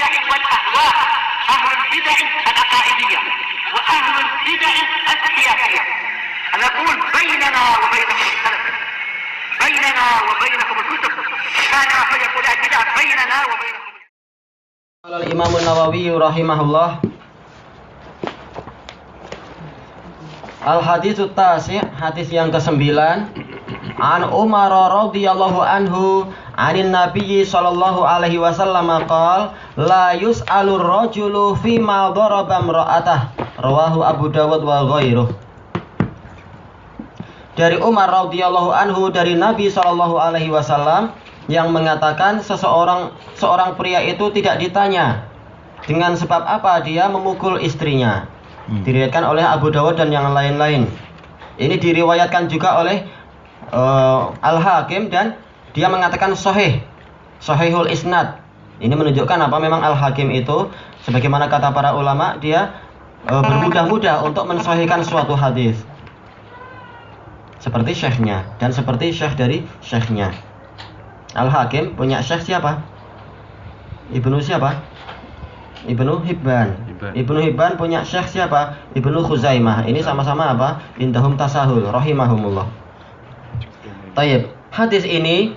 البدع والأهواء، أهل البدع العقائدية وأهل البدع السياسية. نقول بيننا وبينكم السلف، بيننا وبينكم الكتب، كان فيقول البدع بيننا وبينكم. قال الإمام النووي رحمه الله Al-haditsut tasi', hadis yang ke-9, an Umar radhiyallahu anhu anin nabiyyi sallallahu alaihi wasallam qala la yus'alur rajulu fi ma daraba imra'atah, rawahu Abu Dawud wa ghairuh. Dari Umar radhiyallahu anhu dari Nabi sallallahu alaihi wasallam yang mengatakan seorang pria itu tidak ditanya dengan sebab apa dia memukul istrinya. Diriwayatkan oleh Abu Dawud dan yang lain-lain. Ini diriwayatkan juga oleh Al-Hakim dan dia mengatakan sahihul isnad. Ini menunjukkan apa memang Al-Hakim itu sebagaimana kata para ulama dia bermudah-mudah untuk mensahihkan suatu hadis. Seperti syekhnya dan seperti syekh dari syekhnya. Al-Hakim punya syekh siapa? Ibnu siapa? Ibnu Hibban. Ibnu Hibban punya syekh siapa? Ibnu Khuzaimah. Ini sama-sama apa? Indahum tasahul rahimahumullah. Tayyib. Hadis ini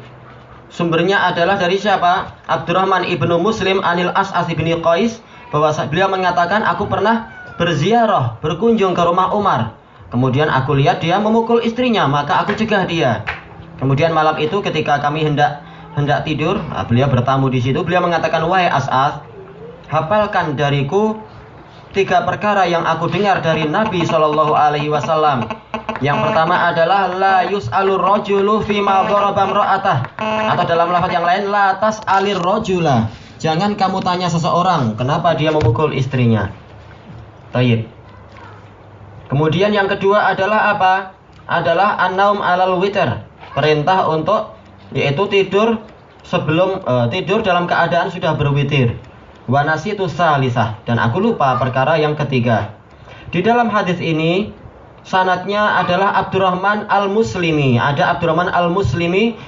sumbernya adalah dari siapa? Abdurrahman ibnu Muslim anil As'as ibni Qais, bahwa beliau mengatakan aku pernah berziarah, berkunjung ke rumah Umar. Kemudian aku lihat dia memukul istrinya, maka aku cegah dia. Kemudian malam itu ketika kami hendak tidur, beliau bertamu di situ. Beliau mengatakan, wahai As'as, hafalkan dariku 3 perkara yang aku dengar dari Nabi Shallallahu Alaihi Wasallam. Yang pertama adalah la yus'alur rajulu fi ma daraba imra'atah, atau dalam lafaz yang lain la tas'alir rajula, jangan kamu tanya seseorang kenapa dia memukul istrinya. Tayyib. Kemudian yang kedua adalah apa? Adalah an-naum 'alal witr, perintah untuk yaitu tidur sebelum tidur dalam keadaan sudah berwitir. Wa nasitu salisah, dan aku lupa perkara yang ketiga. Di dalam hadis ini sanadnya adalah Abdurrahman Al-Muslimi. Ada Abdurrahman Al-Muslimi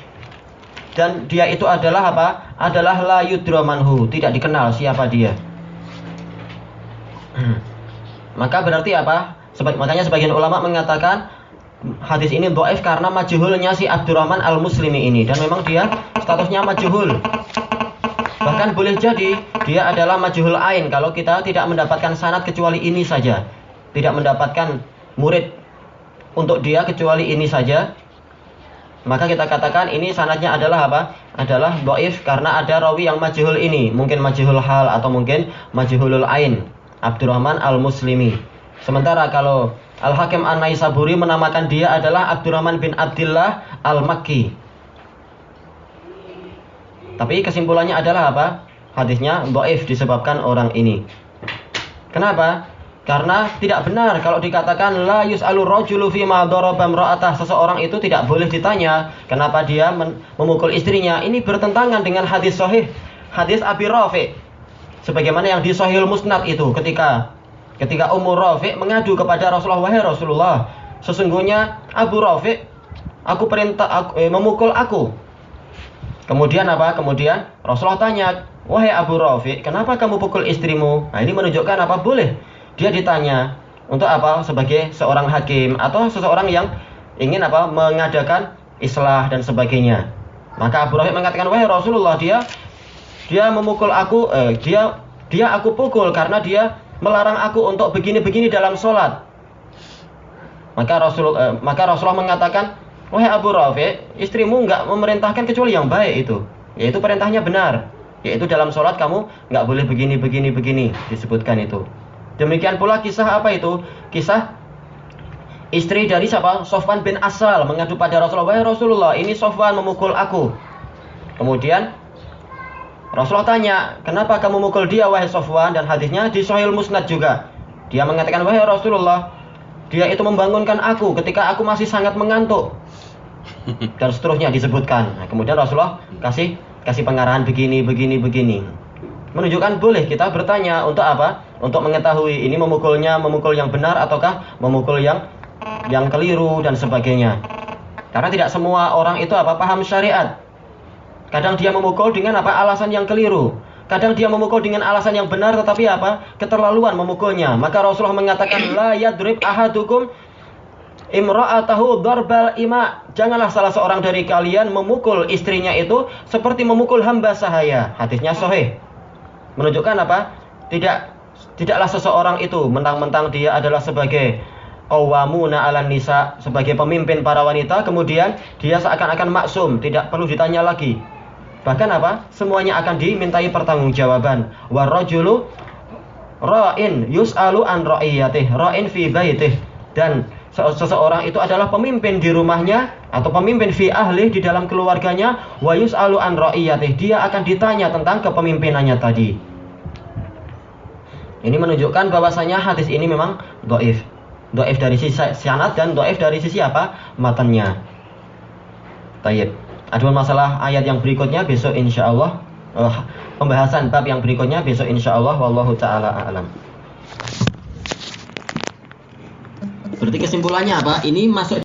dan dia itu adalah apa? Adalah la yudra manhu, tidak dikenal siapa dia. Maka berarti apa? Makanya sebagian ulama mengatakan hadis ini dhaif karena majhulnya si Abdurrahman Al-Muslimi ini, dan memang dia statusnya majhul. Bahkan boleh jadi dia adalah majhul ain kalau kita tidak mendapatkan sanad kecuali ini saja. Tidak mendapatkan murid untuk dia kecuali ini saja. Maka kita katakan ini sanadnya adalah apa? Adalah dhaif karena ada rawi yang majhul ini. Mungkin majhul hal atau mungkin majhulul ain, Abdurrahman Al-Muslimi. Sementara kalau Al-Hakim An-Naisaburi menamakan dia adalah Abdurrahman bin Abdillah Al-Makki. Tapi kesimpulannya adalah apa? Hadisnya dhaif disebabkan orang ini. Kenapa? Karena tidak benar kalau dikatakan la yus'alur rajulu fi ma daraba imra'atah, seseorang itu tidak boleh ditanya kenapa dia memukul istrinya. Ini bertentangan dengan hadis sahih, hadis Abi Rafi'. Sebagaimana yang di Sahihul Musnad itu ketika Ummu Rafi' mengadu kepada Rasulullah, wahai Rasulullah, sesungguhnya Abu Rafi' memukul aku. Kemudian apa? Kemudian Rasulullah tanya, wahai Abu Rafi', kenapa kamu pukul istrimu? Nah, ini menunjukkan apa? Boleh dia ditanya. Untuk apa? Sebagai seorang hakim atau seseorang yang ingin apa? Mengadakan islah dan sebagainya. Maka Abu Rafi' mengatakan, wahai Rasulullah, dia memukul aku, dia aku pukul karena dia melarang aku untuk begini-begini dalam sholat. Maka Rasulullah mengatakan, wahai Abu Rafi', istrimu enggak memerintahkan kecuali yang baik itu. Yaitu perintahnya benar. Yaitu dalam sholat kamu enggak boleh begini disebutkan itu. Demikian pula kisah apa itu? Kisah istri dari siapa? Sofwan bin Asal mengadu pada Rasulullah, wahai Rasulullah, ini Sofwan memukul aku. Kemudian Rasulullah tanya, kenapa kamu mukul dia wahai Sofwan? Dan hadisnya di Sahihul Musnad juga. Dia mengatakan, wahai Rasulullah, dia itu membangunkan aku ketika aku masih sangat mengantuk. Dan seterusnya disebutkan. Nah, kemudian Rasulullah kasih pengarahan begini. Menunjukkan boleh kita bertanya untuk apa? Untuk mengetahui ini memukul yang benar ataukah memukul yang keliru dan sebagainya. Karena tidak semua orang itu paham syariat. Kadang dia memukul dengan alasan yang keliru. Kadang dia memukul dengan alasan yang benar, tetapi apa? Keterlaluan memukulnya. Maka Rasulullah mengatakan, la yadrib ahadukum imra'atahu darbal ima. Janganlah salah seorang dari kalian memukul istrinya itu seperti memukul hamba sahaya. Hadisnya sahih. Menunjukkan apa? Tidaklah seseorang itu mentang-mentang dia adalah sebagai qawwamuna 'alan nisa, sebagai pemimpin para wanita, kemudian dia seakan-akan maksum, tidak perlu ditanya lagi. Bahkan apa? Semuanya akan dimintai pertanggungjawaban. Warrajulu ra'in yus'alu an ra'iyatih, ra'in fi baitih. Dan seseorang itu adalah pemimpin di rumahnya atau pemimpin fi ahli, di dalam keluarganya, wa yus'alu an ra'iyatih. Dia akan ditanya tentang kepemimpinannya tadi. Ini menunjukkan bahwasanya hadis ini memang dhaif. Dhaif dari sisi sanad dan dhaif dari sisi apa? Matannya. Tayyib. Adapun masalah ayat yang berikutnya besok insyaallah, pembahasan bab yang berikutnya besok insyaallah, wallahu taala a'lam. Berarti kesimpulannya apa? Ini masuk